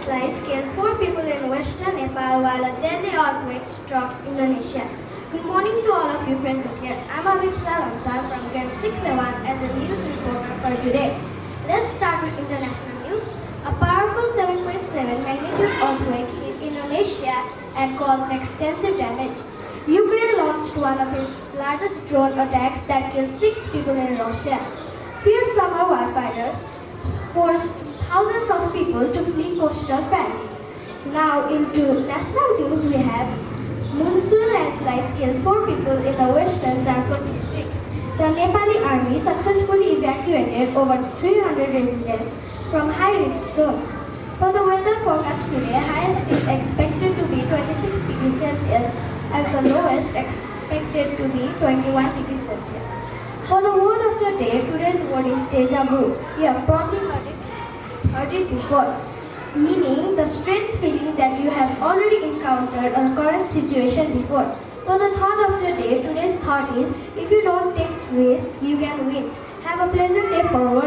landslides killed 4 people in western Nepal while a deadly earthquake struck Indonesia. Good morning to all of you present here. I'm Abhipsa Lamsal from grade 6A1 as a news reporter for today. Let's start with international news. A powerful 7.7 magnitude earthquake hit Indonesia and caused extensive damage. Ukraine launched one of its largest drone attacks that killed 6 people in Russia. Fierce summer wildfires forced thousands of people to flee coastal fans. Now into national news, we have monsoon landslides killed 4 people in the western Jharkhand district. The Nepali army successfully evacuated over 300 residents from high-risk zones. For the weather forecast today, highest is expected to be 26 degrees Celsius as the lowest expected to be 21 degrees Celsius. For the word of the day, today's word is deja vu. You have probably heard it before, meaning the strange feeling that you have already encountered a current situation before. For the thought of the day, today's thought is, if you don't take risk, you can win. Have a pleasant day forward.